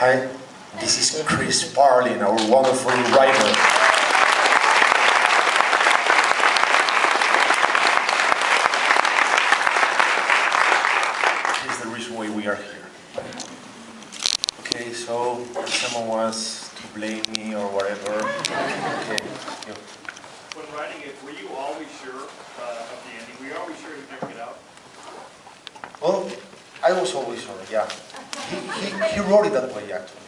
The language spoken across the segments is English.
Hi, this is Chris Sparling, our wonderful writer. This is the reason why we are here. Okay, so someone wants to blame me or whatever. Okay, you. When writing it, were you always sure of the ending? Were you always sure you'd never get out? Well, I was always sure, yeah. He wrote it that way, actually.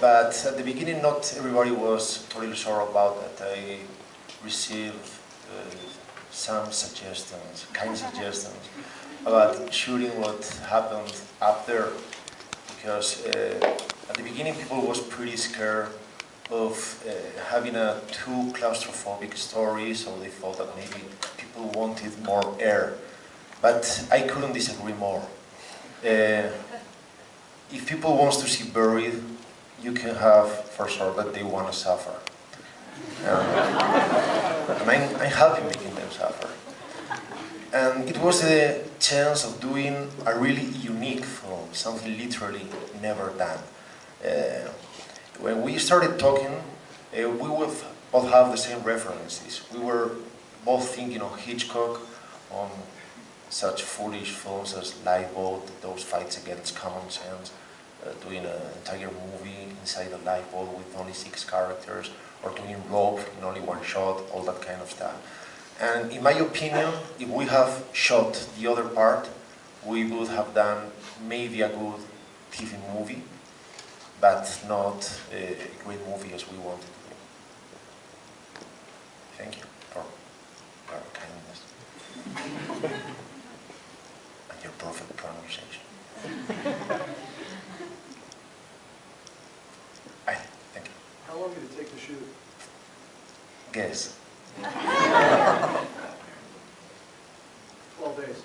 But at the beginning, not everybody was totally sure about that. I received some suggestions, kind suggestions, about shooting what happened up there. Because at the beginning, people was pretty scared of having a too claustrophobic story, so they thought that maybe people wanted more air. But I couldn't disagree more. If people want to see buried, you can have for sure that they want to suffer. And I'm happy making them suffer. And it was a chance of doing a really unique film, something literally never done. When we started talking, we would both have the same references. We were both thinking of Hitchcock, on such foolish films as Lifeboat, those fights against common sense, doing an entire movie inside a lifeboat with only 6 characters, or doing Rope in only 1 shot, all that kind of stuff. And in my opinion, if we have shot the other part, we would have done maybe a good TV movie, but not a great movie as we wanted to do. Thank you for your kindness. And your perfect pronunciation. Thank you. How long did it take to shoot? Guess. 12 days.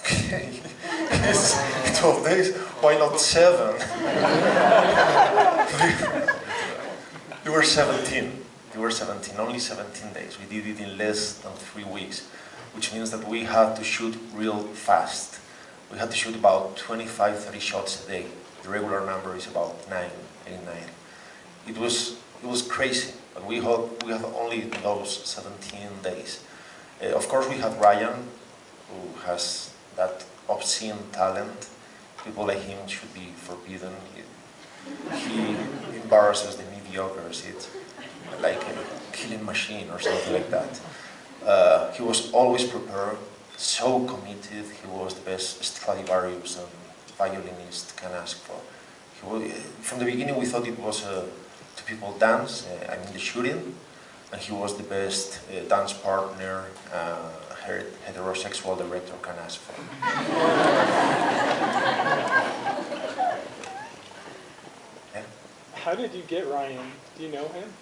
Okay. Yes, 12 days. Why not 7? You were 17. You were 17. Only 17 days. We did it in less than 3 weeks, which means that we had to shoot real fast. We had to shoot about 25, 30 shots a day. The regular number is about 9, 8, 9. It was crazy, but we had only those 17 days. Of course, we had Ryan, who has that obscene talent. People like him should be forbidden. He embarrasses the mediocres. It's like a killing machine or something like that. He was always prepared, so committed. He was the best Stradivarius and violinist can ask for. From the beginning, we thought it was two people dance, the shooting, and he was the best dance partner heterosexual director can ask for. Yeah. How did you get Ryan? Do you know him?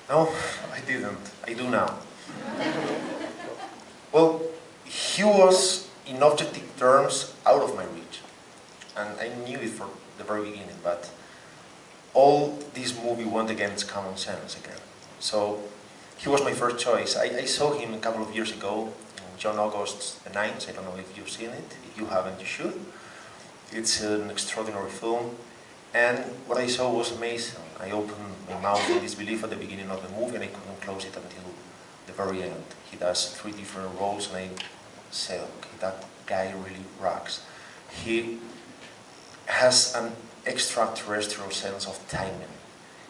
No, I didn't. I do now. Well, he was, in objective terms, out of my reach. And I knew it from the very beginning, but all this movie went against common sense again. So he was my first choice. I saw him a couple of years ago in John August's The Nines. I don't know if you've seen it. If you haven't, you should. It's an extraordinary film. And what I saw was amazing. I opened my mouth in disbelief at the beginning of the movie and I couldn't close it until the very end. He does 3 different roles and I said, okay, that guy really rocks. He has an extraterrestrial sense of timing.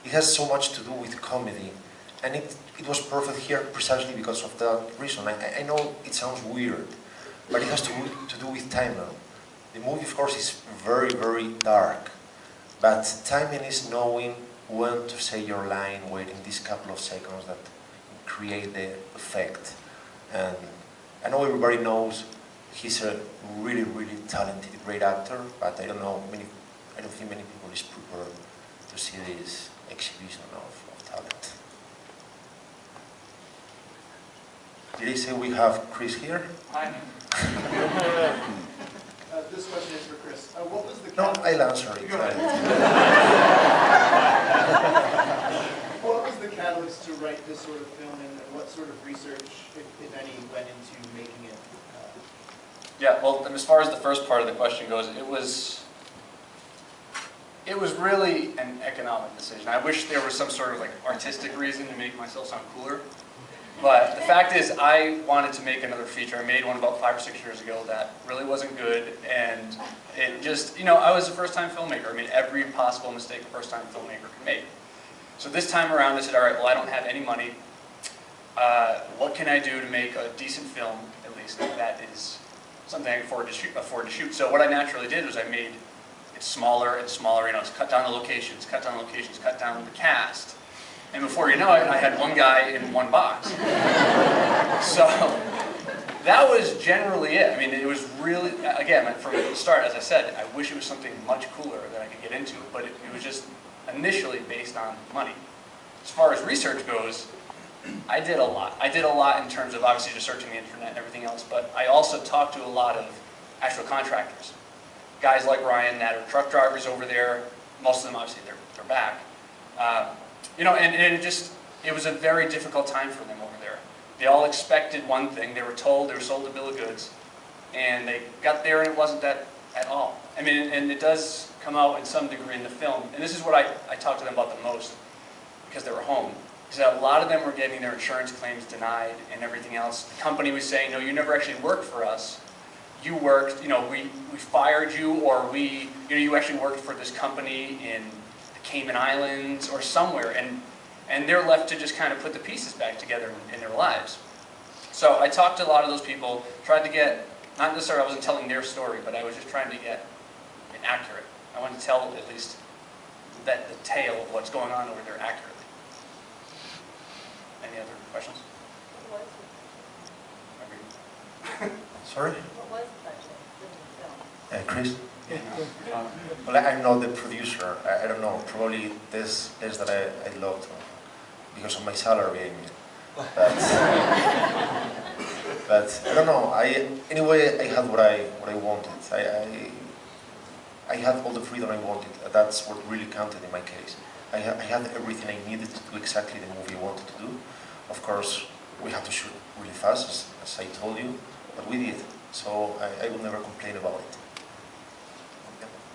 It has so much to do with comedy, and it was perfect here precisely because of that reason. I know it sounds weird, but it has to do with timing. The movie, of course, is very, very dark, but timing is knowing when to say your line, waiting these couple of seconds that create the effect. And I know everybody knows he's a really, really talented, great actor, but I don't think many people is prepared to see this exhibition of talent. Did I say we have Chris here? Hi. This question is for Chris. What was the No, I'll answer it. What was the catalyst to write this sort of film, and what sort of research, if any, went into making it? Yeah, well, and as far as the first part of the question goes, it was It was really an economic decision. I wish there was some sort of like artistic reason to make myself sound cooler. But the fact is, I wanted to make another feature. I made one about 5 or 6 years ago that really wasn't good, and it just, I was a first-time filmmaker. I made every possible mistake a first-time filmmaker can make. So this time around, I said, all right, well, I don't have any money. What can I do to make a decent film, at least, that is something I can afford to shoot? So what I naturally did was I made it smaller and smaller. It's cut down the locations, cut down the cast. And before you know it, I had one guy in one box. So that was generally it. I mean, it was really, again, from the start, as I said, I wish it was something much cooler that I could get into, but it was just initially based on money. As far as research goes, I did a lot. I did a lot in terms of obviously just searching the internet and everything else, but I also talked to a lot of actual contractors. Guys like Ryan that are truck drivers over there. Most of them, obviously, they're back. And it was a very difficult time for them over there. They all expected one thing. They were sold a bill of goods, and they got there and it wasn't that at all. I mean, and it does come out in some degree in the film, and this is what I talked to them about the most, because they were home. Because a lot of them were getting their insurance claims denied and everything else. The company was saying, no, you never actually worked for us. You worked, we fired you, or you actually worked for this company in the Cayman Islands or somewhere, and they're left to just kind of put the pieces back together in their lives. So I talked to a lot of those people, tried to get, not necessarily I wasn't telling their story, but I was just trying to get it accurate. I wanted to tell at least the tale of what's going on over there accurately. Any other questions? Sorry? What was the budget? Chris? Well, I'm not the producer. I don't know. Probably this is that I love because of my salary. I mean. But I don't know. Anyway, I had what I wanted. I had all the freedom I wanted. That's what really counted in my case. I had everything I needed to do exactly the movie I wanted to do. Of course, we had to shoot really fast, as I told you, but we did. So I will never complain about it.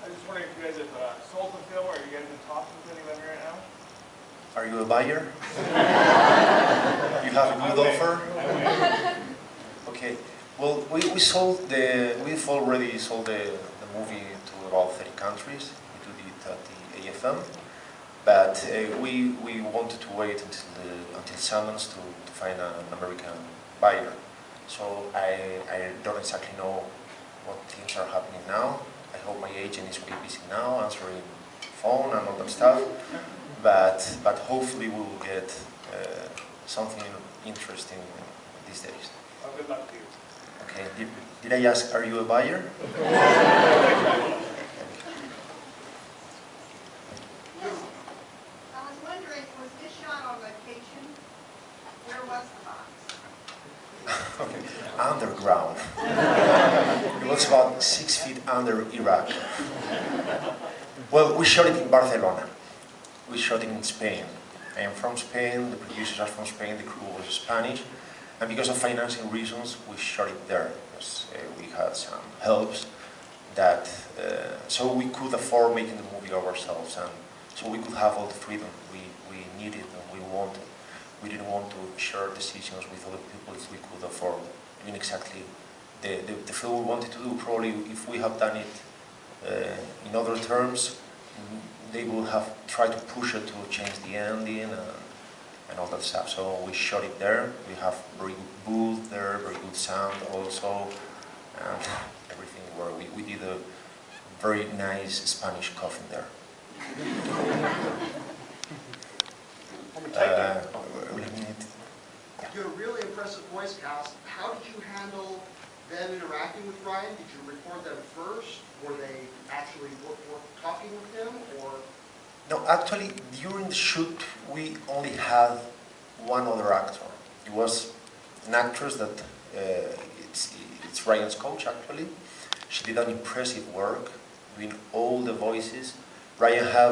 I was just wondering if you guys have sold the film, or are you guys in talks with anybody right now? Are you a buyer? You have a good offer? Okay. Well, we've already sold the movie to about 30 countries. We did it at the AFM, but we wanted to wait until Sundance to find an American buyer. So I don't exactly know what things are happening now. I hope my agent is really busy now, answering phone and all that stuff. But hopefully we will get something interesting these days. Well, good luck to you. Okay. Did I ask, are you a buyer? I was wondering, was this shot on location? Where was the box? Okay. Underground. It was about 6 feet under Iraq. Well, we shot it in Barcelona. We shot it in Spain. I am from Spain, the producers are from Spain, the crew was Spanish. And because of financing reasons, we shot it there. Because, we had some helps that, so we could afford making the movie ourselves, and so we could have all the freedom we needed and we wanted. We didn't want to share decisions with other people if we could afford. I mean, exactly the film we wanted to do. Probably if we have done it in other terms, they would have tried to push it to change the ending and all that stuff. So we shot it there. We have very good booth there, very good sound also, and everything. Where we did a very nice Spanish coffin there. You had a really impressive voice cast. How did you handle them interacting with Ryan? Did you record them first? Were they actually talking with him, or? No, actually, during the shoot, we only had one other actor. It was an actress that it's Ryan's coach, actually. She did an impressive work, doing all the voices. Ryan had